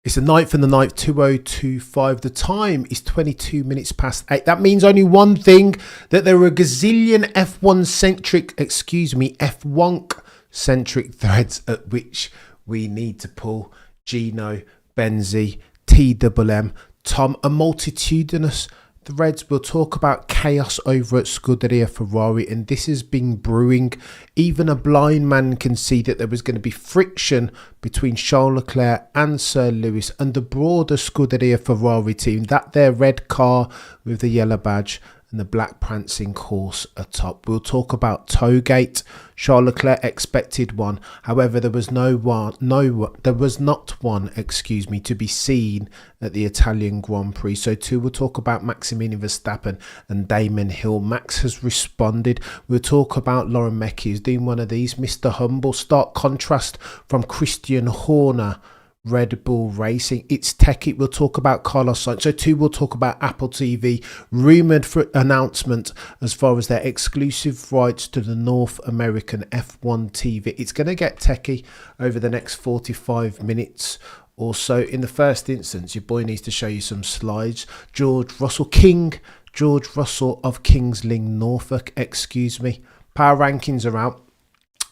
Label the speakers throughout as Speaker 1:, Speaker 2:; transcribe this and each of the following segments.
Speaker 1: It's the 9th and the 9th, 2025. The time is 22 minutes past 8. That means only one thing, that there are a gazillion F1 centric threads at which we need to pull. Gino, Benzi, TWM, Tom, a multitudinous threads. We'll talk about chaos over at Scuderia Ferrari, and this has been brewing. Even a blind man can see that there was going to be friction between Charles Leclerc and Sir Lewis and the broader Scuderia Ferrari team. That their red car with the yellow badge and the black prancing horse atop. We'll talk about Toegate. Charles Leclerc expected one, however there was not one, to be seen at the Italian Grand Prix. So too, we'll talk about Maximilian Verstappen and Damon Hill. Max has responded. We'll talk about Lauren Mecchi, who's doing one of these, Mr. Humble. Stark contrast from Christian Horner, Red Bull Racing. It's techie. We'll talk about Carlos Sainz. So too, we'll talk about Apple TV, rumoured for announcement as far as their exclusive rights to the North American F1 TV. It's going to get techie over the next 45 minutes or so. In the first instance, your boy needs to show you some slides. George Russell of Kings Lynn, Norfolk, Power rankings are out.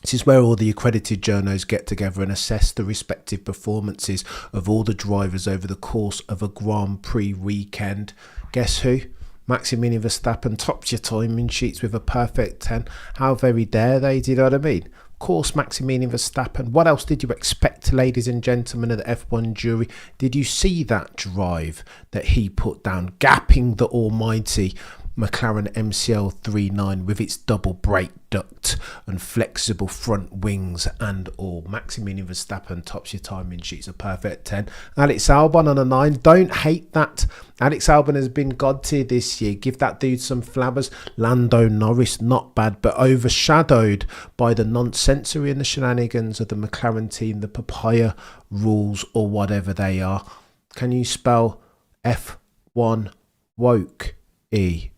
Speaker 1: This is where all the accredited journos get together and assess the respective performances of all the drivers over the course of a Grand Prix weekend. Guess who? Maximilian Verstappen tops your timing sheets with a perfect 10. How very dare they, do you know what I mean? Of course, Maximilian Verstappen. What else did you expect, ladies and gentlemen of the F1 jury? Did you see that drive that he put down, gapping the almighty McLaren MCL 39 with its double brake duct and flexible front wings and all? Maximilian Verstappen tops your timing sheets, a perfect 10. Alex Albon on a 9. Don't hate that. Alex Albon has been god tier this year. Give that dude some flabbers. Lando Norris, not bad, but overshadowed by the nonsensory and the shenanigans of the McLaren team, the papaya rules or whatever they are. Can you spell F1 woke? E.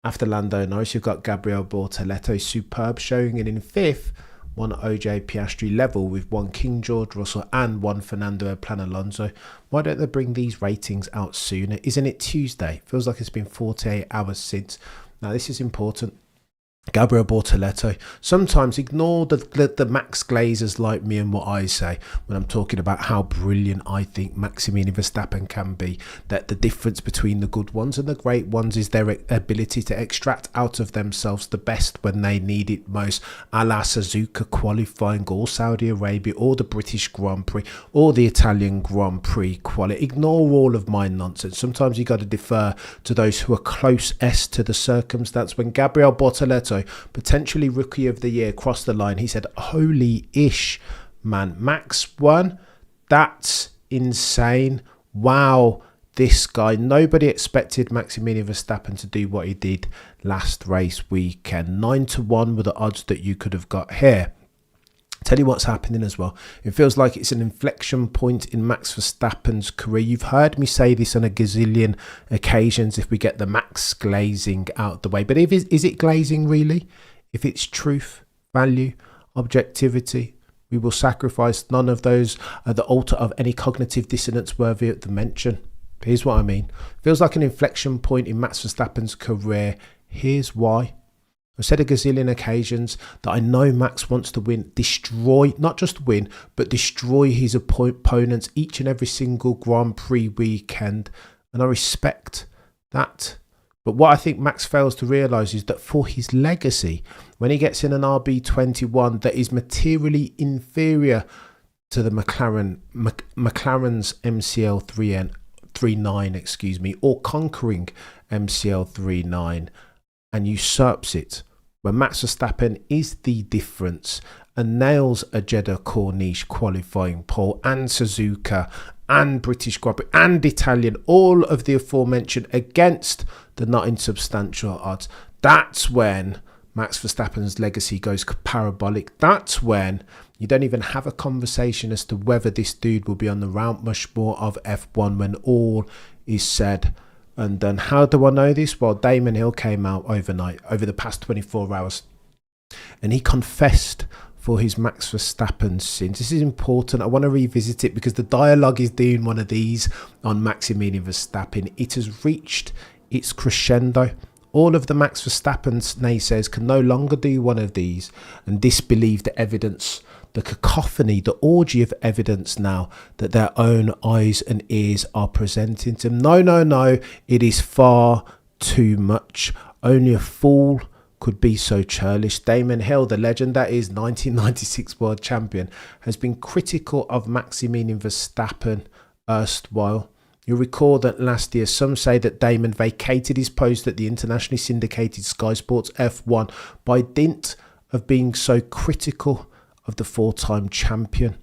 Speaker 1: After Lando Norris, you've got Gabriel Bortoleto, superb, showing it in 5th, one OJ Piastri level with one King George Russell and one Fernando Plan Alonso. Why don't they bring these ratings out sooner? Isn't it Tuesday? Feels like it's been 48 hours since. Now this is important. Gabriel Bortoleto. Sometimes ignore the Max Glazers like me and what I say when I'm talking about how brilliant I think Maximilian Verstappen can be. That the difference between the good ones and the great ones is their ability to extract out of themselves the best when they need it most. A la Suzuka qualifying, or Saudi Arabia, or the British Grand Prix, or the Italian Grand Prix quality. Ignore all of my nonsense. Sometimes you got to defer to those who are closest to the circumstance. When Gabriel Bortoleto, potentially rookie of the year, crossed the line, he said, holy ish, man, Max won? That's insane. Wow, this guy. Nobody expected Maximilian Verstappen to do what he did last race weekend. 9-1 were the odds that you could have got here. Tell you what's happening as well. It feels like it's an inflection point in Max Verstappen's career. You've heard me say this on a gazillion occasions if we get the Max glazing out the way. But is it glazing really? If it's truth, value, objectivity, we will sacrifice none of those at the altar of any cognitive dissonance worthy of the mention. Here's what I mean. Feels like an inflection point in Max Verstappen's career. Here's why. I've said a gazillion occasions that I know Max wants to win, destroy, not just win, but destroy his opponents each and every single Grand Prix weekend. And I respect that. But what I think Max fails to realise is that for his legacy, when he gets in an RB21 that is materially inferior to the McLaren's MCL 39, or conquering MCL 39, and usurps it, when Max Verstappen is the difference and nails a Jeddah Corniche qualifying pole and Suzuka and British Grand Prix and Italian, all of the aforementioned against the not insubstantial odds, that's when Max Verstappen's legacy goes parabolic. That's when you don't even have a conversation as to whether this dude will be on the Mount Rushmore of F1 when all is said and done. How do I know this? Well, Damon Hill came out overnight, over the past 24 hours, and he confessed for his Max Verstappen sins. This is important. I want to revisit it because the dialogue is doing one of these on Maximilian Verstappen. It has reached its crescendo. All of the Max Verstappen naysayers can no longer do one of these and disbelieve the evidence, the cacophony, the orgy of evidence now that their own eyes and ears are presenting to them. No, no, no. It is far too much. Only a fool could be so churlish. Damon Hill, the legend that is 1996 world champion, has been critical of Maximilian Verstappen erstwhile. You'll recall that last year some say that Damon vacated his post at the internationally syndicated Sky Sports F1 by dint of being so critical of the four-time champion.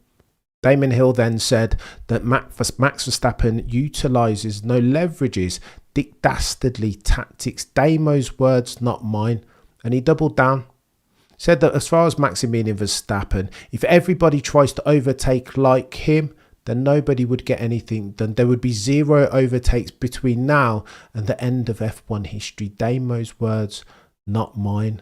Speaker 1: Damon Hill then said that Max Verstappen utilises, no leverages, Dick Dastardly tactics. Damo's words, not mine. And he doubled down. Said that as far as Maximilian Verstappen, if everybody tries to overtake like him, then nobody would get anything done. There would be zero overtakes between now and the end of F1 history. Damo's words, not mine.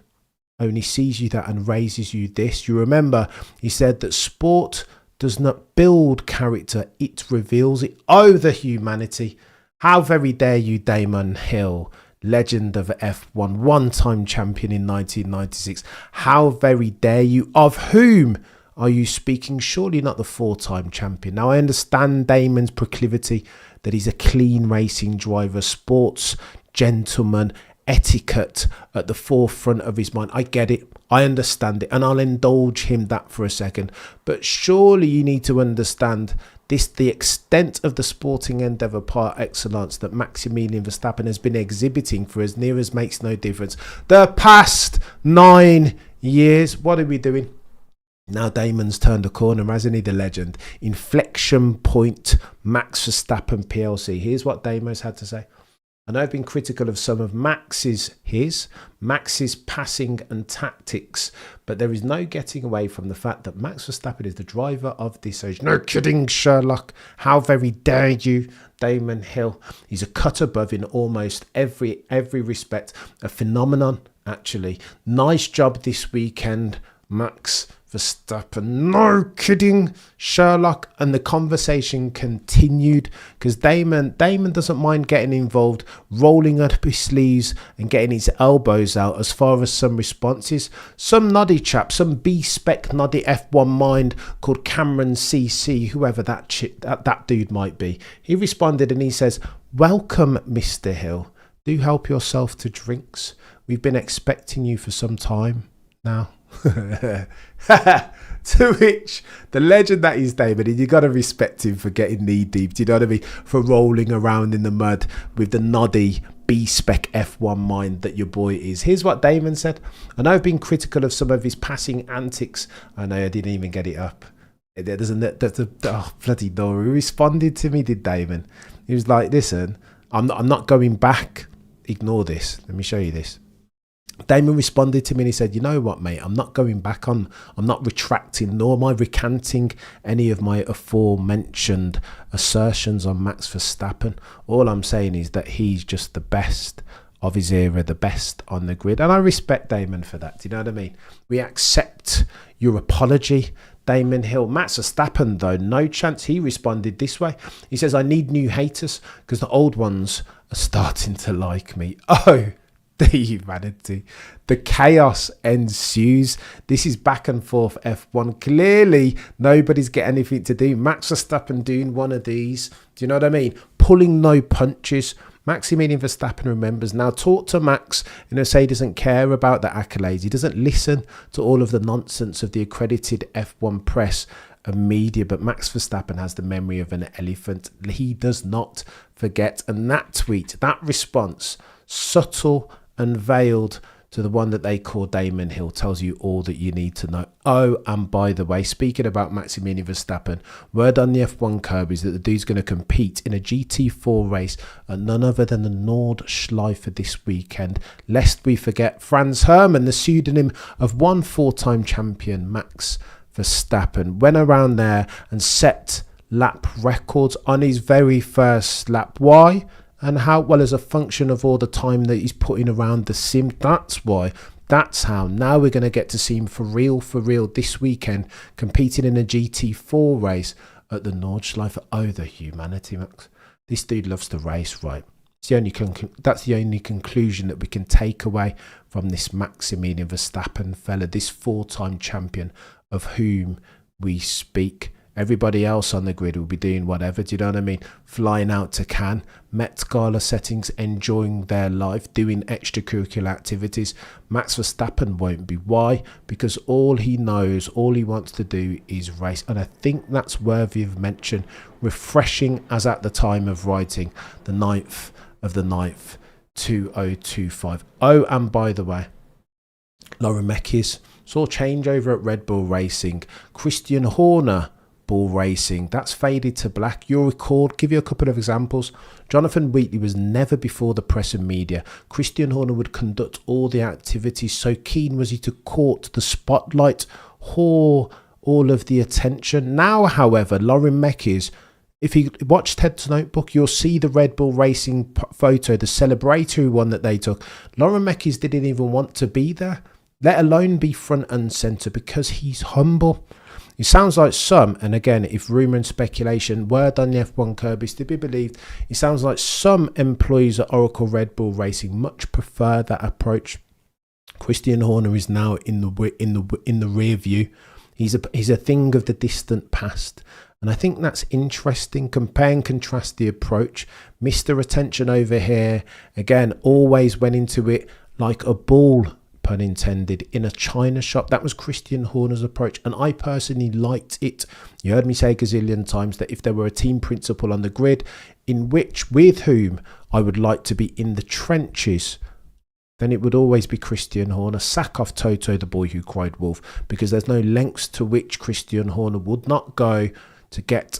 Speaker 1: Only sees you that and raises you this. You remember, he said that sport does not build character, it reveals it. Oh, the humanity. How very dare you, Damon Hill, legend of F1, one-time champion in 1996. How very dare you? Of whom are you speaking? Surely not the four-time champion. Now, I understand Damon's proclivity, that he's a clean racing driver, sports gentleman, etiquette at the forefront of his mind. I get it. I understand it. And I'll indulge him that for a second. But surely you need to understand this, the extent of the sporting endeavour par excellence that Maximilian Verstappen has been exhibiting for as near as makes no difference the past 9 years. What are we doing? Now Damon's turned a corner, hasn't he, the legend? Inflection point, Max Verstappen PLC. Here's what Damon's had to say. I know I've been critical of some of Max's passing and tactics, but there is no getting away from the fact that Max Verstappen is the driver of this age. No kidding, Sherlock. How very dare you, Damon Hill. He's a cut above in almost every respect. A phenomenon, actually. Nice job this weekend, Max Verstappen. No kidding, Sherlock. And the conversation continued because Damon doesn't mind getting involved, rolling up his sleeves and getting his elbows out as far as some responses. Some noddy chap, some B-spec noddy F1 mind called Cameron CC, whoever that dude might be. He responded and he says, "Welcome, Mr. Hill. Do help yourself to drinks. We've been expecting you for some time now." To which the legend that is Damon, and you got to respect him for getting knee deep, do you know what I mean, for rolling around in the mud with the noddy B-spec F1 mind that your boy is. Here's what Damon said. I know I've been critical of some of his passing antics. I know I didn't even get it up. Oh, bloody no. He responded to me, did Damon. He was like, listen, I'm not going back. Ignore this. Let me show you this. Damon responded to me and he said, you know what, mate, I'm not going back on, I'm not retracting, nor am I recanting any of my aforementioned assertions on Max Verstappen. All I'm saying is that he's just the best of his era, the best on the grid. And I respect Damon for that. Do you know what I mean? We accept your apology, Damon Hill. Max Verstappen, though, no chance. He responded this way. He says, I need new haters because the old ones are starting to like me. Oh, the humanity. The chaos ensues. This is back and forth F1. Clearly, nobody's got anything to do. Max Verstappen doing one of these. Do you know what I mean? Pulling no punches. Maximilian Verstappen remembers. Now talk to Max and say he doesn't care about the accolades. He doesn't listen to all of the nonsense of the accredited F1 press and media. But Max Verstappen has the memory of an elephant. He does not forget. And that tweet, that response, subtle and veiled to the one that they call Damon Hill, tells you all that you need to know. Oh, and by the way, speaking about Maximilian Verstappen, word on the F1 curb is that the dude's going to compete in a GT4 race at none other than the Nordschleife this weekend. Lest we forget, Franz Hermann, the pseudonym of one four-time champion, Max Verstappen, went around there and set lap records on his very first lap. Why? And how? Well, as a function of all the time that he's putting around the sim. That's why That's how. Now we're going to get to see him for real this weekend, competing in a GT4 race at the Nordschleife. Oh, the humanity, Max. This dude loves to race, right? It's the only that's the only conclusion that we can take away from this Maximilian Verstappen fella, this 4-time champion of whom we speak. Everybody else on the grid will be doing whatever, do you know what I mean? Flying out to Cannes, Met Gala settings, enjoying their life, doing extracurricular activities. Max Verstappen won't be. Why? Because all he knows, all he wants to do is race. And I think that's worthy of mention. Refreshing as at the time of writing, the 9th of the 9th, 2025. Oh, and by the way, Lauren Mekies saw changeover at Red Bull Racing. Christian Horner Bull Racing, that's faded to black. You'll recall, give you a couple of examples. Jonathan Wheatley was never before the press and media. Christian Horner would conduct all the activities. So keen was he to court the spotlight, whore all of the attention. Now, however, Lauren Mekies, if you watch Ted's notebook, you'll see the Red Bull Racing photo, the celebratory one that they took. Lauren Mekies didn't even want to be there, let alone be front and centre, because he's humble. It sounds like some, and again, if rumour and speculation, word on the F1 curb is to be believed, it sounds like some employees at Oracle Red Bull Racing much prefer that approach. Christian Horner is now in the rear view. He's a thing of the distant past, and I think that's interesting. Compare and contrast the approach. Mr. Attention over here, again, always went into it like a bull, pun intended, in a china shop. That was Christian Horner's approach, and I personally liked it. You heard me say a gazillion times that if there were a team principal on the grid with whom I would like to be in the trenches, then it would always be Christian Horner. Sack off Toto, the boy who cried wolf, because there's no lengths to which Christian Horner would not go to get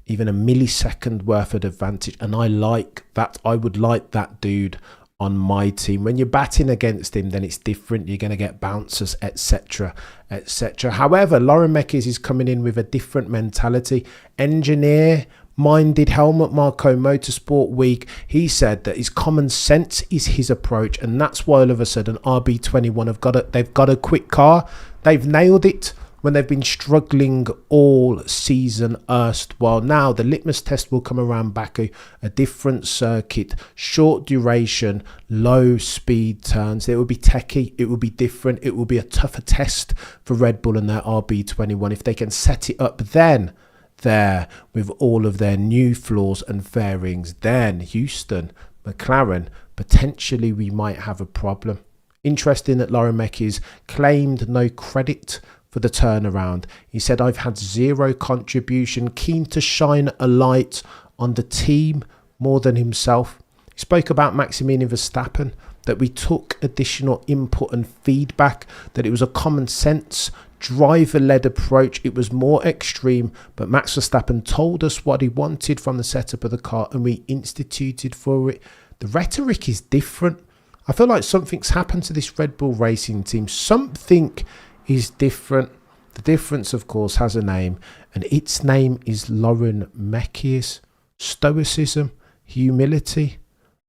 Speaker 1: even a millisecond worth of advantage, and I like that. I would like that dude on my team. When you're batting against him, then it's different. You're going to get bouncers, etc, etc. However, Lauren Mekies is coming in with a different mentality. Engineer minded, Helmut Marko Motorsport Week, he said that his common sense is his approach, and that's why all of a sudden RB21 they've got a quick car. They've nailed it when they've been struggling all season erstwhile. Now the litmus test will come around Baku, a different circuit, short duration, low speed turns. It will be techie, it will be different, it will be a tougher test for Red Bull and their RB21 if they can set it up then there with all of their new floors and fairings. Then Houston, McLaren, potentially we might have a problem. Interesting that Lauren Mekies claimed no credit for the turnaround. He said, I've had zero contribution, keen to shine a light on the team more than himself. He spoke about Maximilian Verstappen, that we took additional input and feedback, that it was a common sense, driver-led approach. It was more extreme, but Max Verstappen told us what he wanted from the setup of the car and we instituted for it. The rhetoric is different. I feel like something's happened to this Red Bull Racing team. Something is different. The difference, of course, has a name, and its name is Lauren Mekies. Stoicism, humility.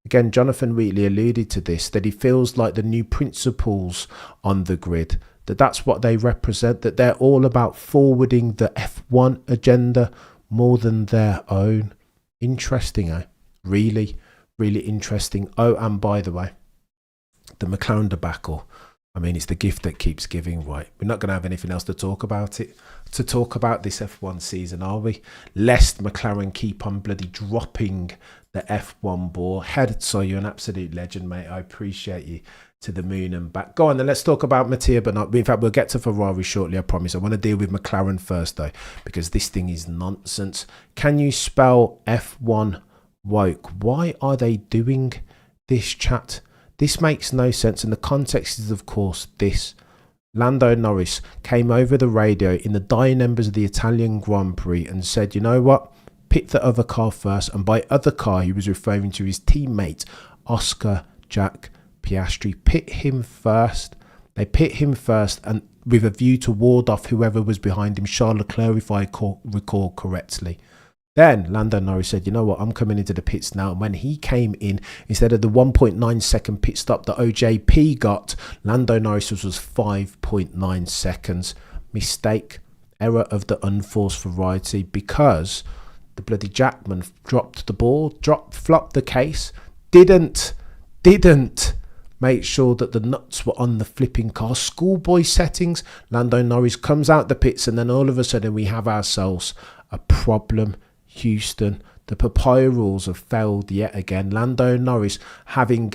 Speaker 1: Again, Jonathan Wheatley alluded to this, that he feels like the new principals on the grid, that's what they represent, that they're all about forwarding the F1 agenda more than their own. Interesting, eh? Really, really interesting. Oh, and by the way, the McLaren debacle, I mean, it's the gift that keeps giving, right? We're not going to have anything else to talk about this F1 season, are we? Lest McLaren keep on bloody dropping the F1 ball. Herzog, you're an absolute legend, mate. I appreciate you to the moon and back. Go on, then let's talk about Mattia, but not. In fact, we'll get to Ferrari shortly, I promise. I want to deal with McLaren first, though, because this thing is nonsense. Can you spell F1 woke? Why are they doing this, chat? This makes no sense, and the context is, of course, this. Lando Norris came over the radio in the dying embers of the Italian Grand Prix and said, you know what, pit the other car first. And by other car, he was referring to his teammate, Oscar Jack Piastri. Pit him first. They pit him first, and with a view to ward off whoever was behind him, Charles Leclerc, if I recall correctly. Then Lando Norris said, you know what, I'm coming into the pits now. And when he came in, instead of the 1.9 second pit stop that OJP got, Lando Norris was 5.9 seconds. Mistake, error of the unforced variety, because the bloody Jackman dropped the ball, flopped the case, didn't make sure that the nuts were on the flipping car. Schoolboy settings. Lando Norris comes out the pits, and then all of a sudden we have ourselves a problem. Houston, the papaya rules have failed yet again. Lando Norris, having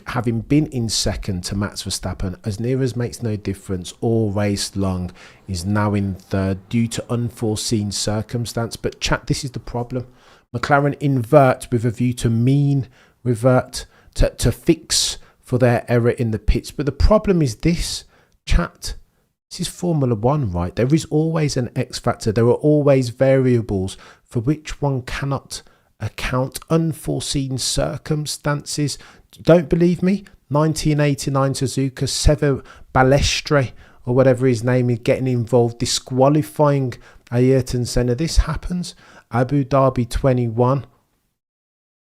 Speaker 1: been in second to Max Verstappen, as near as makes no difference all race long, is now in third due to unforeseen circumstance. But chat, this is the problem. McLaren invert with a view to mean revert, to fix for their error in the pits. But the problem is this, chat. This is Formula One, right? There is always an X factor. There are always variables for which one cannot account. Unforeseen circumstances. Don't believe me? 1989 Suzuka, Sever Balestre, or whatever his name is, getting involved, disqualifying Ayrton Senna. This happens. Abu Dhabi 21.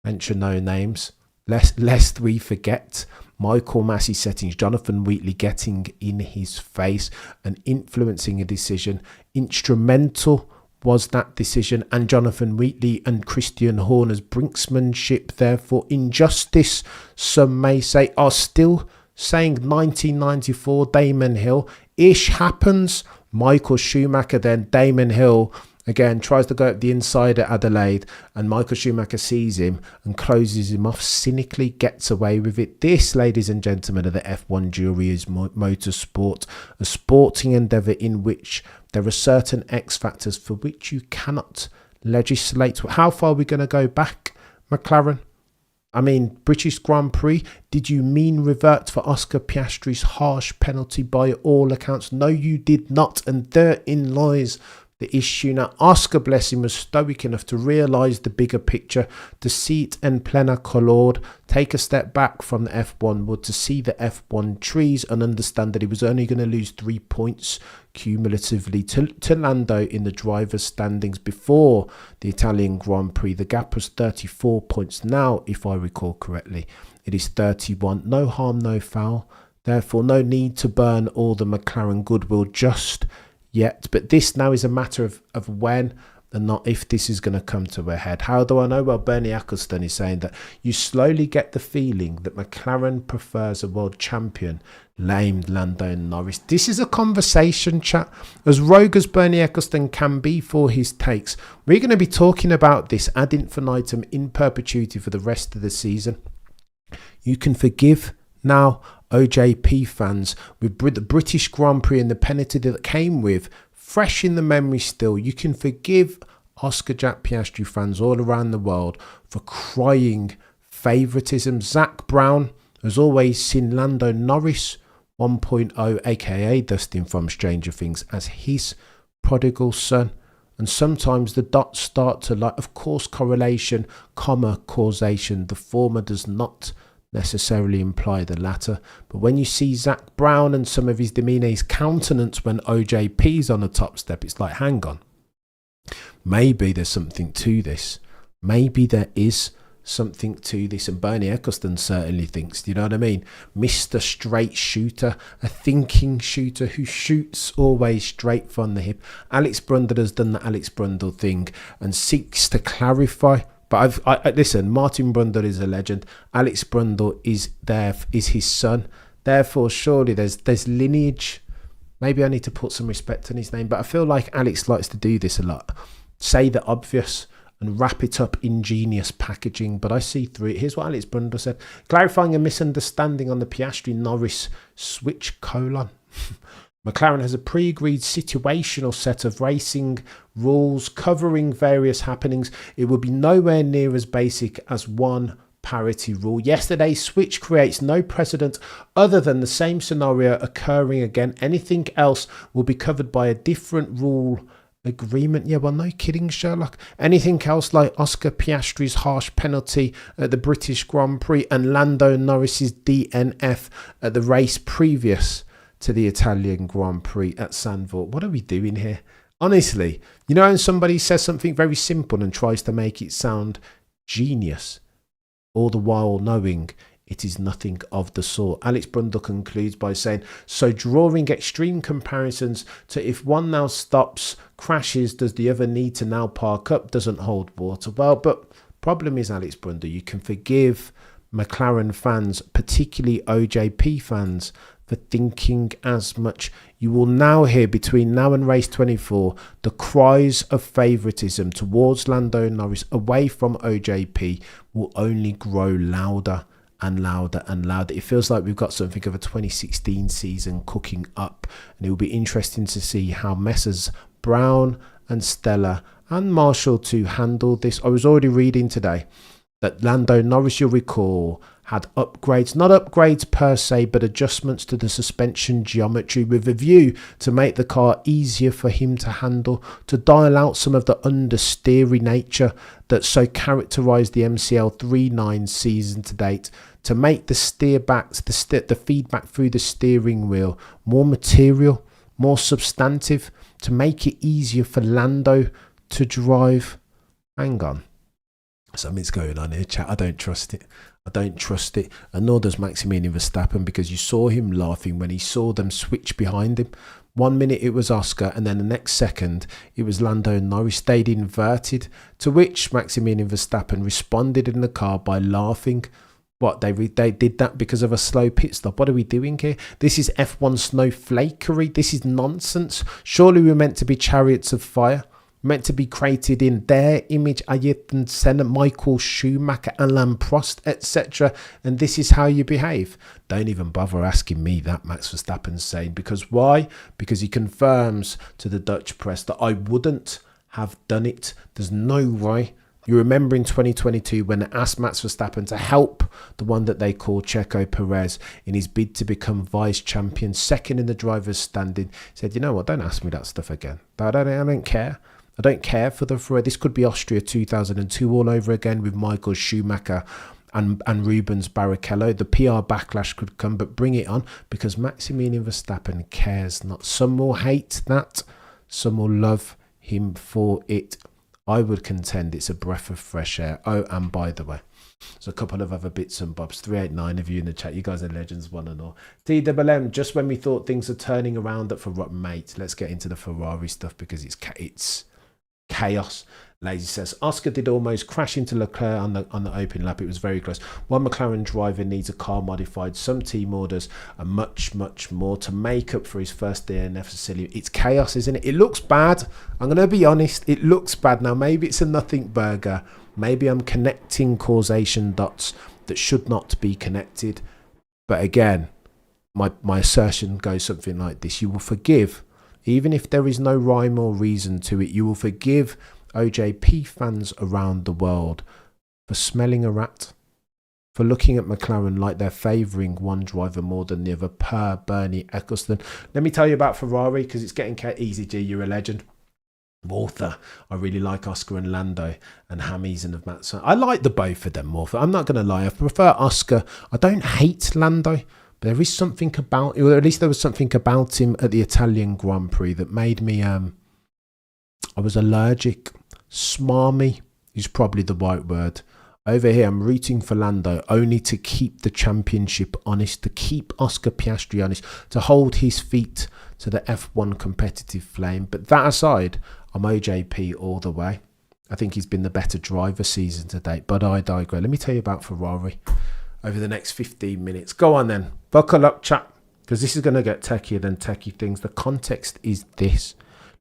Speaker 1: Mention no names. Lest we forget. Michael Massey settings, Jonathan Wheatley getting in his face and influencing a decision. Instrumental was that decision, and Jonathan Wheatley and Christian Horner's brinksmanship, therefore injustice, some may say, are still saying 1994 Damon Hill. Ish happens. Michael Schumacher, then Damon Hill again tries to go up the inside at Adelaide, and Michael Schumacher sees him and closes him off, cynically gets away with it. This, ladies and gentlemen of the F1 jury, is motorsport, a sporting endeavour in which there are certain X factors for which you cannot legislate. How far are we going to go back, McLaren? I mean, British Grand Prix, did you mean revert for Oscar Piastri's harsh penalty by all accounts? No, you did not, and therein lies the issue. Now, Oscar, bless him, was stoic enough to realise the bigger picture, to see it en plena color, take a step back from the F1 wood, to see the F1 trees and understand that he was only going to lose 3 points cumulatively to Lando in the driver's standings before the Italian Grand Prix. The gap was 34 points. Now, if I recall correctly, it is 31. No harm, no foul. Therefore, no need to burn all the McLaren goodwill just yet. But this now is a matter of when and not if this is going to come to a head. How do I know? Well, Bernie Ecclestone is saying that you slowly get the feeling that McLaren prefers a world champion named Lando Norris. This is a conversation, chat. As rogue as Bernie Ecclestone can be for his takes, we're going to be talking about this ad infinitum, in perpetuity, for the rest of the season. You can forgive now OJP fans with the British Grand Prix and the penalty that came with fresh in the memory still. You can forgive Oscar Jack Piastri fans all around the world for crying favouritism. Zach Brown has always seen Lando Norris 1.0, aka Dustin from Stranger Things, as his prodigal son. And sometimes the dots start to lie. Of course, correlation, comma, causation. The former does not necessarily imply the latter. But when you see Zach Brown and some of his demeanour, his countenance when OJP's on the top step, it's like, hang on. Maybe there's something to this. Maybe there is something to this. And Bernie Ecclestone certainly thinks, do you know what I mean? Mr. Straight Shooter, a thinking shooter who shoots always straight from the hip. Alex Brundle has done the Alex Brundle thing and seeks to clarify. But listen, Martin Brundle is a legend. Alex Brundle is his son. Therefore, surely there's lineage. Maybe I need to put some respect on his name. But I feel like Alex likes to do this a lot. Say the obvious and wrap it up ingenious packaging. But I see through it. Here's what Alex Brundle said. Clarifying a misunderstanding on the Piastri-Norris switch : McLaren has a pre-agreed situational set of racing rules covering various happenings. It would be nowhere near as basic as one parity rule. Yesterday's switch creates no precedent other than the same scenario occurring again. Anything else will be covered by a different rule agreement. Yeah, well, no kidding, Sherlock. Anything else like Oscar Piastri's harsh penalty at the British Grand Prix and Lando Norris's DNF at the race previous to the Italian Grand Prix at Zandvoort. What are we doing here? Honestly, you know, when somebody says something very simple and tries to make it sound genius, all the while knowing it is nothing of the sort. Alex Brundle concludes by saying, so drawing extreme comparisons to if one now stops, crashes, does the other need to now park up, doesn't hold water. Well, but problem is, Alex Brundle, you can forgive McLaren fans, particularly OJP fans, for thinking as much. You will now hear between now and race 24 the cries of favouritism towards Lando Norris away from OJP will only grow louder and louder and louder. It feels like we've got something of a 2016 season cooking up, and it will be interesting to see how Messrs Brown and Stella and Marshall to handle this. I was already reading today that Lando Norris, you'll recall, had upgrades, not upgrades per se, but adjustments to the suspension geometry with a view to make the car easier for him to handle, to dial out some of the understeery nature that so characterised the MCL 3.9 season to date, to make the steerbacks, the feedback through the steering wheel more material, more substantive, to make it easier for Lando to drive. Hang on. Something's going on here, chat. I don't trust it. I don't trust it. And nor does Maximilian Verstappen, because you saw him laughing when he saw them switch behind him. 1 minute it was Oscar, and then the next second it was Lando Norris. Stayed inverted, to which Maximilian Verstappen responded in the car by laughing. What, they did that because of a slow pit stop? What are we doing here? This is F1 snowflakery. This is nonsense. Surely we're meant to be chariots of fire, meant to be created in their image, Ayrton Senna, Michael Schumacher, Alain Prost, etc. And this is how you behave. Don't even bother asking me that, Max Verstappen's saying. Because why? Because he confirms to the Dutch press that I wouldn't have done it. There's no way. You remember in 2022 when they asked Max Verstappen to help the one that they call Checo Perez in his bid to become vice champion, second in the driver's standing, he said, you know what, don't ask me that stuff again. I don't care. I don't care for the Ferrari. This could be Austria 2002 all over again with Michael Schumacher and Rubens Barrichello. The PR backlash could come, but bring it on, because Maximilian Verstappen cares not. Some will hate that, some will love him for it. I would contend it's a breath of fresh air. Oh, and by the way, there's a couple of other bits and bobs. 389 of you in the chat. You guys are legends, one and all. TWM, just when we thought things are turning around at Ferrari, mate, let's get into the Ferrari stuff, because it's chaos. Lazy says, Oscar did almost crash into Leclerc on the open lap. It was very close. One McLaren driver needs a car modified, some team orders, and much, much more to make up for his first DNF facility. It's chaos, isn't it? It looks bad. I'm going to be honest. It looks bad. Now, maybe it's a nothing burger. Maybe I'm connecting causation dots that should not be connected. But again, my assertion goes something like this. You will forgive, even if there is no rhyme or reason to it, you will forgive OJP fans around the world for smelling a rat, for looking at McLaren like they're favouring one driver more than the other, per Bernie Eccleston. Let me tell you about Ferrari, because it's getting easy, G. You're a legend. Mortha, I really like Oscar and Lando, and Hammies and Matt. I like the both of them, Mortha. I'm not going to lie. I prefer Oscar. I don't hate Lando. But there is something about, or at least there was something about him at the Italian Grand Prix that made me, I was allergic. Smarmy is probably the right word. Over here, I'm rooting for Lando only to keep the championship honest, to keep Oscar Piastri honest, to hold his feet to the F1 competitive flame. But that aside, I'm OJP all the way. I think he's been the better driver season to date, but I digress. Let me tell you about Ferrari over the next 15 minutes. Go on then. Buckle up, chap, because this is going to get techier than techie things. The context is this.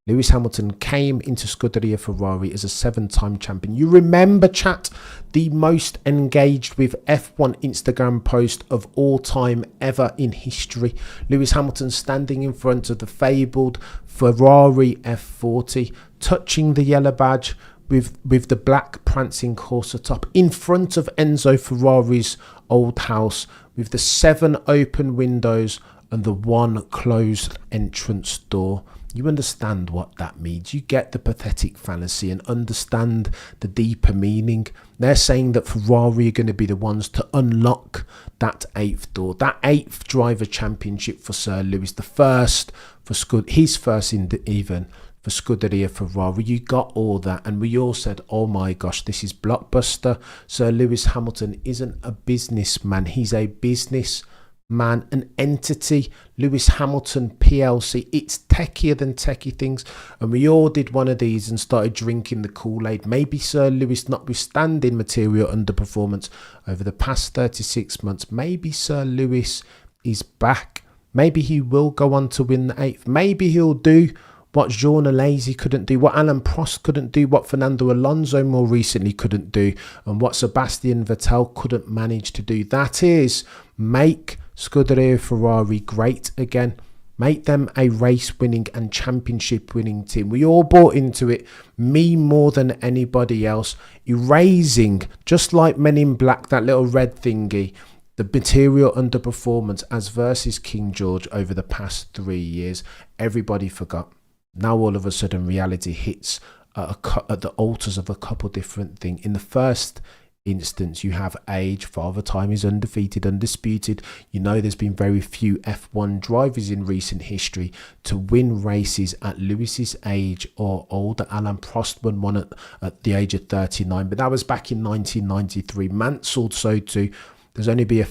Speaker 1: Lewis Hamilton came into Scuderia Ferrari as a 7-time champion. You remember, chat, the most engaged with F1 Instagram post of all time ever in history. Lewis Hamilton standing in front of the fabled Ferrari F40, touching the yellow badge with the black prancing horse atop, in front of Enzo Ferrari's old house, with the 7 open windows and the 1 closed entrance door. You understand what that means. You get the pathetic fallacy and understand the deeper meaning. They're saying that Ferrari are going to be the ones to unlock that 8th door, that 8th driver championship for Sir Lewis, the first for his first in even for Scuderia Ferrari. You got all that, and we all said, oh my gosh, this is blockbuster. Sir Lewis Hamilton isn't a businessman, he's a business man, an entity. Lewis Hamilton PLC, it's techier than techie things, and we all did one of these and started drinking the Kool-Aid. Maybe Sir Lewis, notwithstanding material underperformance over the past 36 months, maybe Sir Lewis is back. Maybe he will go on to win the 8th. Maybe he'll do what Jean Alesi couldn't do, what Alain Prost couldn't do, what Fernando Alonso more recently couldn't do, and what Sebastian Vettel couldn't manage to do. That is, make Scuderia Ferrari great again. Make them a race-winning and championship-winning team. We all bought into it, me more than anybody else, erasing, just like Men in Black, that little red thingy, the material underperformance as versus King George over the past 3 years. Everybody forgot. Now all of a sudden reality hits at the altars of a couple different things. In the first instance, you have age. Father Time is undefeated, undisputed. You know, there's been very few F1 drivers in recent history to win races at Lewis's age or older. Alain Prost won one at the age of 39, but that was back in 1993. Mansell so too. There's only been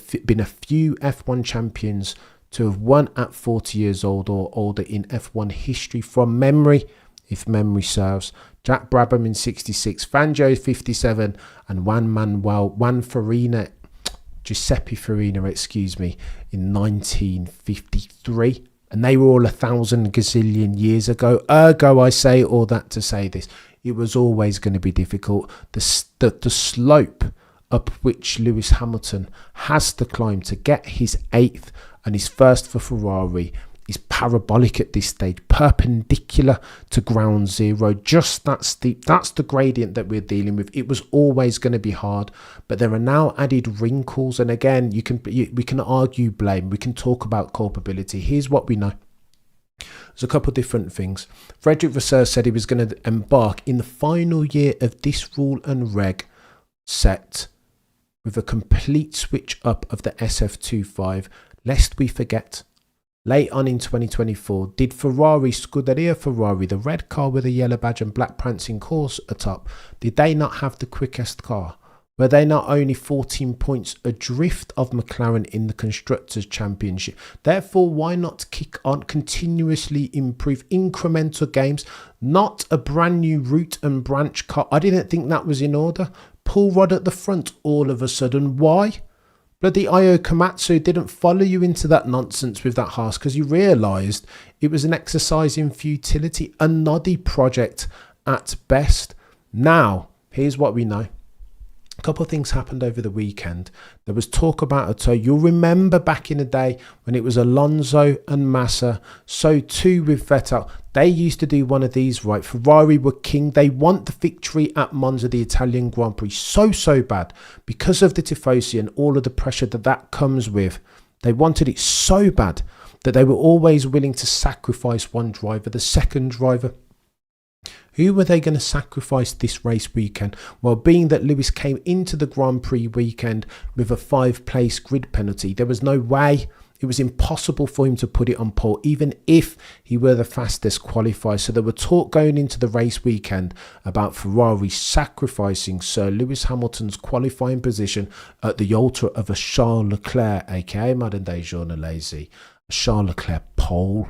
Speaker 1: a few F1 champions to have won at 40 years old or older in F1 history from memory, if memory serves. Jack Brabham in 66, Fangio 57, and Giuseppe Farina, in 1953. And they were all 1,000 gazillion years ago. Ergo, I say all that to say this. It was always going to be difficult. The slope up which Lewis Hamilton has to climb to get his 8th and his first for Ferrari is parabolic at this stage, perpendicular to ground zero, just that steep. That's the gradient that we're dealing with. It was always going to be hard, but there are now added wrinkles, and again, we can argue blame, we can talk about culpability. Here's what we know. There's a couple of different things. Frederick Vasseur said he was going to embark in the final year of this rule and reg set with a complete switch up of the SF25, lest we forget. Late on in 2024, did Scuderia Ferrari, the red car with a yellow badge and black prancing course atop, did they not have the quickest car? Were they not only 14 points adrift of McLaren in the Constructors' Championship? Therefore, why not kick on, continuously improve incremental games, not a brand new root and branch car? I didn't think that was in order. Pull rod at the front all of a sudden. Why? Bloody Io Komatsu didn't follow you into that nonsense with that Haas because you realised it was an exercise in futility, a noddy project at best. Now, here's what we know. A couple of things happened over the weekend. There was talk about a tow. You'll remember back in the day when it was Alonso and Massa, so too with Vettel. They used to do one of these, right? Ferrari were king. They want the victory at Monza, the Italian Grand Prix, so bad because of the tifosi and all of the pressure that comes with. They wanted it so bad that they were always willing to sacrifice one driver, the second driver. Who were they going to sacrifice this race weekend? Well, being that Lewis came into the Grand Prix weekend with a 5-place grid penalty, there was no way. It was impossible for him to put it on pole, even if he were the fastest qualifier. So there were talk going into the race weekend about Ferrari sacrificing Sir Lewis Hamilton's qualifying position at the altar of a Charles Leclerc, aka modern day Jean Alesi, a Charles Leclerc pole.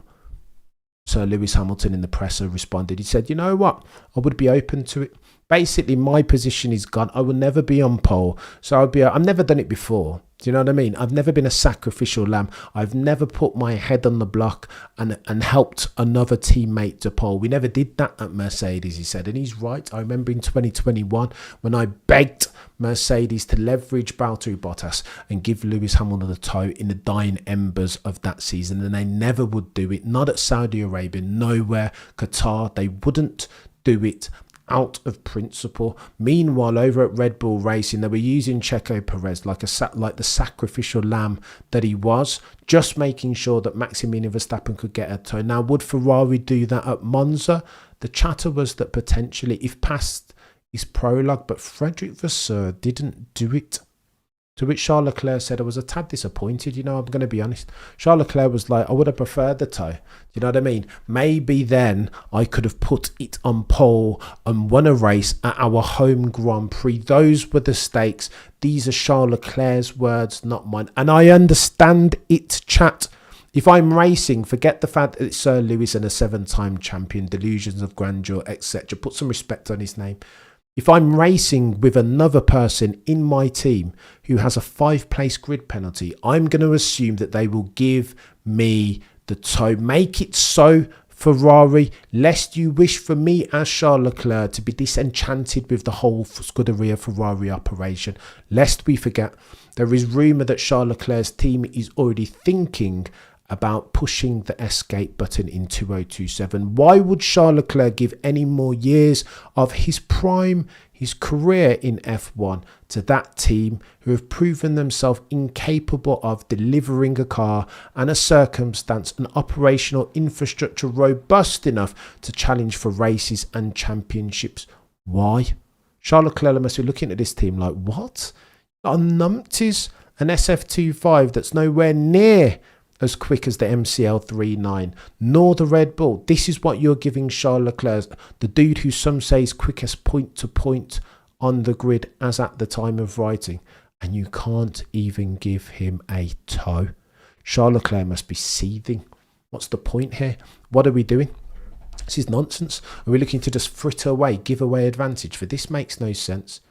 Speaker 1: Sir Lewis Hamilton in the presser responded. He said, you know what? I would be open to it. Basically, my position is gone. I will never be on pole. So I've never done it before. Do you know what I mean? I've never been a sacrificial lamb. I've never put my head on the block and helped another teammate to pole. We never did that at Mercedes, he said. And he's right. I remember in 2021 when I begged Mercedes to leverage Valtteri Bottas and give Lewis Hamilton the tow in the dying embers of that season. And they never would do it. Not at Saudi Arabia, nowhere. Qatar, they wouldn't do it out of principle. Meanwhile, over at Red Bull Racing, they were using Checo Perez like the sacrificial lamb that he was, just making sure that Maximilian Verstappen could get a tow. Now, would Ferrari do that at Monza? The chatter was that potentially, if past his prologue, but Frederick Vasseur didn't do it. To which Charles Leclerc said, I was a tad disappointed, I'm going to be honest. Charles Leclerc was like, I would have preferred the toe. Do you know what I mean? Maybe then I could have put it on pole and won a race at our home Grand Prix. Those were the stakes. These are Charles Leclerc's words, not mine. And I understand it, chat. If I'm racing, forget the fact that it's Sir Lewis and a 7-time champion, delusions of grandeur, etc. Put some respect on his name. If I'm racing with another person in my team who has a 5-place grid penalty, I'm going to assume that they will give me the toe. Make it so, Ferrari, lest you wish for me as Charles Leclerc to be disenchanted with the whole Scuderia Ferrari operation. Lest we forget, there is rumour that Charles Leclerc's team is already thinking about pushing the escape button in 2027. Why would Charles Leclerc give any more years of his prime, his career in F1 to that team who have proven themselves incapable of delivering a car and a circumstance and operational infrastructure robust enough to challenge for races and championships? Why? Charles Leclerc must be looking at this team like, what? On numpties, an SF25 that's nowhere near as quick as the MCL39, nor the Red Bull. This is what you're giving Charles Leclerc, the dude who some say is quickest point to point on the grid as at the time of writing, and you can't even give him a toe. Charles Leclerc must be seething. What's the point here? What are we doing? This is nonsense. Are we looking to just fritter away, give away advantage? For this makes no sense.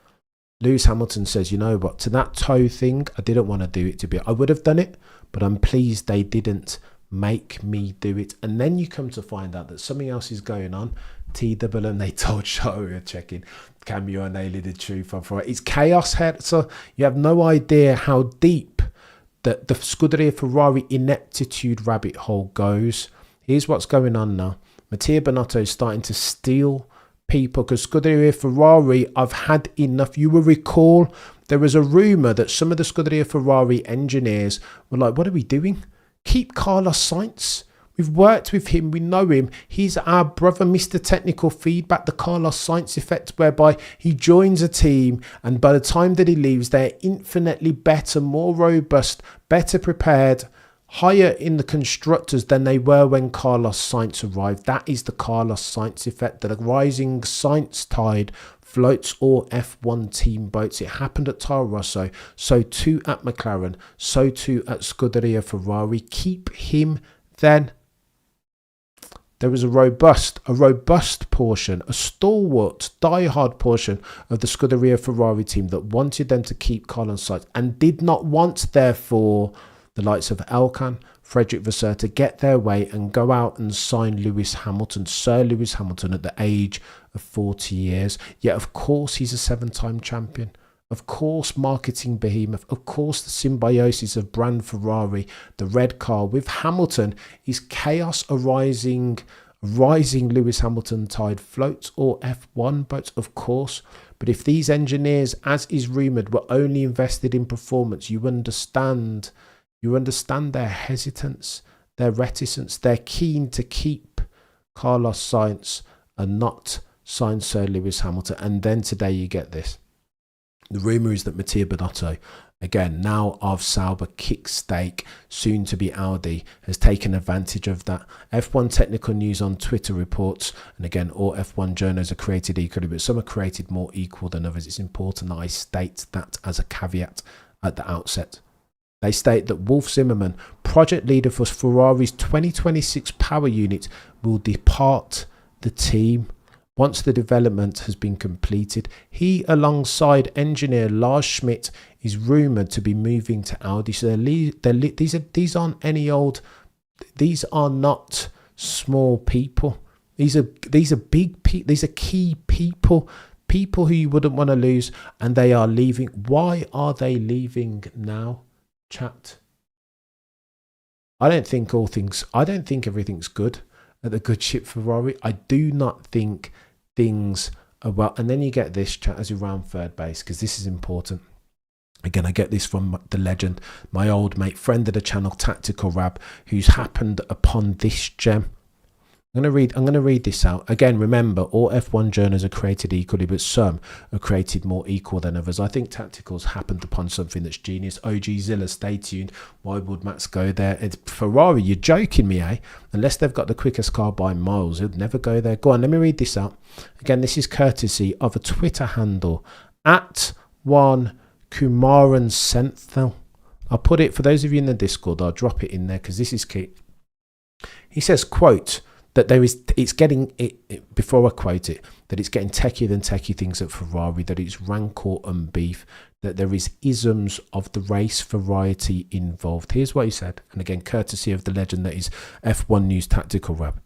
Speaker 1: Lewis Hamilton says, you know what, to that toe thing, I didn't want to do it to be. I would have done it, but I'm pleased they didn't make me do it. And then you come to find out that something else is going on. TWM, they told Charles, we were checking. Cameo and nailing the truth. It's chaos here. So you have no idea how deep the Scuderia Ferrari ineptitude rabbit hole goes. Here's what's going on now. Mattia Binotto is starting to steal people because Scuderia Ferrari, I've had enough. You will recall there was a rumour that some of the Scuderia Ferrari engineers were like, what are we doing? Keep Carlos Sainz. We've worked with him. We know him. He's our brother, Mr. Technical Feedback, the Carlos Sainz effect, whereby he joins a team and by the time that he leaves, they're infinitely better, more robust, better prepared, higher in the constructors than they were when Carlos Sainz arrived. That is the Carlos Sainz effect, that a rising Sainz tide floats all F1 team boats. It happened at Toro Rosso, so too at McLaren, so too at Scuderia Ferrari. Keep him then. There was a robust portion, a stalwart, die-hard portion of the Scuderia Ferrari team that wanted them to keep Carlos Sainz and did not want, therefore, the likes of Elkan, Frederick Vasseur to get their way and go out and sign Lewis Hamilton, Sir Lewis Hamilton, at the age of 40 years. Yet, of course, he's a 7-time champion. Of course, marketing behemoth. Of course, the symbiosis of brand Ferrari, the red car with Hamilton, is chaos arising. Rising Lewis Hamilton tide floats or F1 boats, of course. But if these engineers, as is rumoured, were only invested in performance, you understand their hesitance, their reticence. They're keen to keep Carlos Sainz and not sign Sir Lewis Hamilton. And then today you get this. The rumour is that Mattia Binotto, again, now of Sauber kickstake, soon to be Audi, has taken advantage of that. F1 Technical News on Twitter reports, and again, all F1 journals are created equally, but some are created more equal than others. It's important that I state that as a caveat at the outset. They state that Wolf Zimmermann, project leader for Ferrari's 2026 power unit, will depart the team once the development has been completed. He, alongside engineer Lars Schmidt, is rumoured to be moving to Audi. So these aren't any old. These are not small people. These are big people. These are key people. People who you wouldn't want to lose, and they are leaving. Why are they leaving now, chat? I don't think everything's good at the good ship Ferrari. I do not think things are well. And then you get this, chat, as you round third base, because this is important. Again, I get this from the legend, my old mate, friend of the channel, Tactical Rab, who's happened upon this gem. I'm gonna read this out. Again, remember, all F1 journals are created equally, but some are created more equal than others. I think Tacticals happened upon something that's genius. OG Zilla, stay tuned. Why would Max go there? It's Ferrari, you're joking me, eh? Unless they've got the quickest car by miles, he'll never go there. Go on, let me read this out. Again, this is courtesy of a Twitter handle, @1 Kumaran Senthil. I'll put it, for those of you in the Discord, I'll drop it in there because this is key. He says, quote, that before I quote it, that it's getting techier than techie things at Ferrari, that it's rancor and beef, that there is isms of the race variety involved. Here's what he said, and again, courtesy of the legend that is F1 News Tactical Web.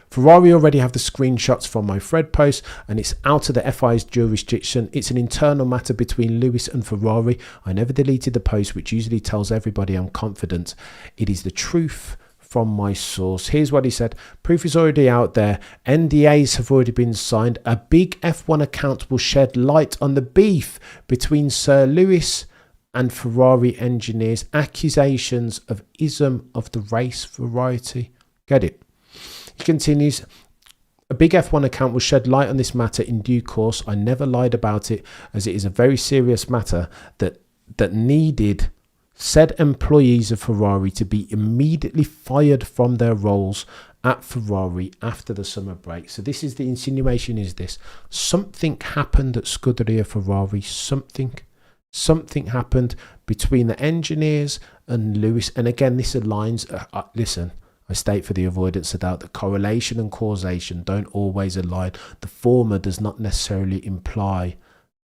Speaker 1: Ferrari already have the screenshots from my thread post, and it's out of the FI's jurisdiction. It's an internal matter between Lewis and Ferrari. I never deleted the post, which usually tells everybody I'm confident. It is the truth from my source. Here's what he said. Proof is already out there. NDAs have already been signed. A big F1 account will shed light on the beef between Sir Lewis and Ferrari engineers. Accusations of ism of the race variety. Get it? He continues. A big F1 account will shed light on this matter in due course. I never lied about it, as it is a very serious matter that needed said employees of Ferrari to be immediately fired from their roles at Ferrari after the summer break. So this is the insinuation, is this. Something happened at Scuderia Ferrari. Something happened between the engineers and Lewis. And again, this aligns. Listen, I state for the avoidance of doubt that correlation and causation don't always align. The former does not necessarily imply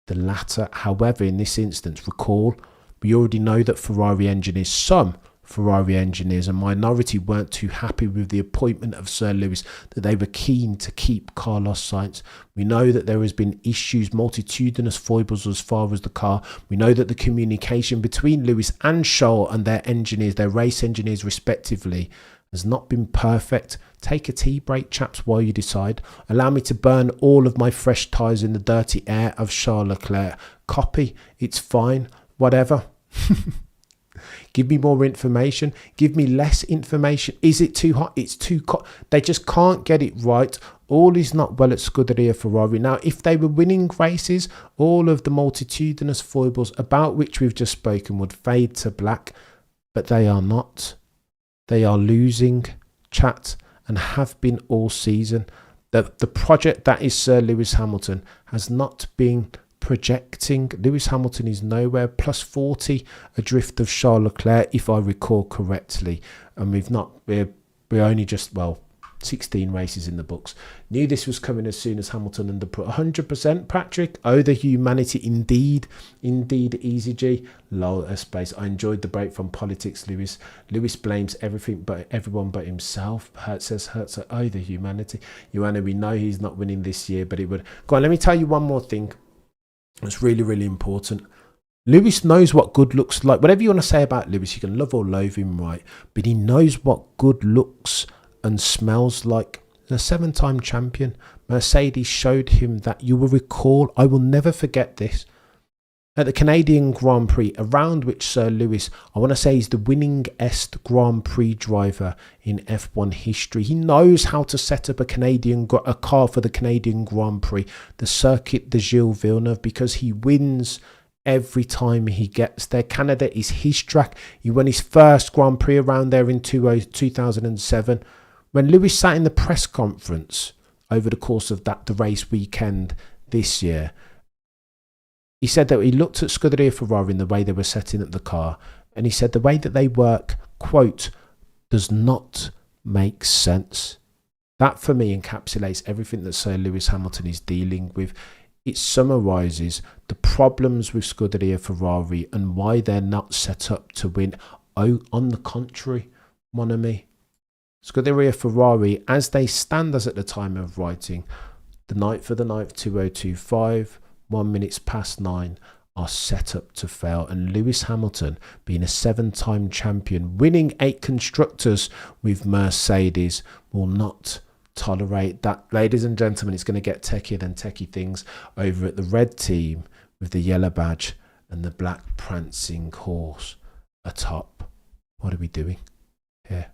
Speaker 1: the latter. However, in this instance, recall, we already know that some Ferrari engineers, a minority, weren't too happy with the appointment of Sir Lewis, that they were keen to keep Carlos Sainz. We know that there has been issues, multitudinous foibles as far as the car. We know that the communication between Lewis and Charles and their engineers, their race engineers respectively, has not been perfect. Take a tea break, chaps, while you decide. Allow me to burn all of my fresh tyres in the dirty air of Charles Leclerc. Copy, it's fine, whatever. Give me more information. Give me less information. Is it too hot? It's too they just can't get it right. All is not well at Scuderia Ferrari. Now, if they were winning races, all of the multitudinous foibles about which we've just spoken would fade to black, but they are not. They are losing, chat, and have been all season. The project that is Sir Lewis Hamilton has not been projecting. Lewis Hamilton is nowhere. Plus 40 adrift of Charles Leclerc, if I recall correctly. And we're only just, 16 races in the books. Knew this was coming as soon as Hamilton underput 100%. Patrick, oh, the humanity, indeed, Easy G. Lol, space. I enjoyed the break from politics, Lewis. Lewis blames everyone but himself. Hertz says, oh, the humanity. Joanna, we know he's not winning this year, but it would. Go on, let me tell you one more thing. It's really, really important. Lewis knows what good looks like. Whatever you want to say about Lewis, you can love or loathe him, right? But he knows what good looks and smells like. A 7-time champion. Mercedes showed him that. You will recall, I will never forget this, at the Canadian Grand Prix, around which Sir Lewis, I want to say, is the winningest Grand Prix driver in F1 history. He knows how to set up a car for the Canadian Grand Prix, the circuit de Gilles Villeneuve, because he wins every time he gets there. Canada is his track. He won his first Grand Prix around there in 2007. When Lewis sat in the press conference over the course of the race weekend this year, he said that he looked at Scuderia Ferrari in the way they were setting up the car, and he said the way that they work, quote, does not make sense. That for me encapsulates everything that Sir Lewis Hamilton is dealing with. It summarises the problems with Scuderia Ferrari and why they're not set up to win. Oh, on the contrary, mon ami, Scuderia Ferrari, as they stand as at the time of writing, the 9th of the 9th, 2025, 1 minute past 9, are set up to fail. And Lewis Hamilton, being a 7-time champion, winning 8 constructors with Mercedes, will not tolerate that. Ladies and gentlemen, it's going to get techier than techie things over at the red team with the yellow badge and the black prancing horse atop. What are we doing here?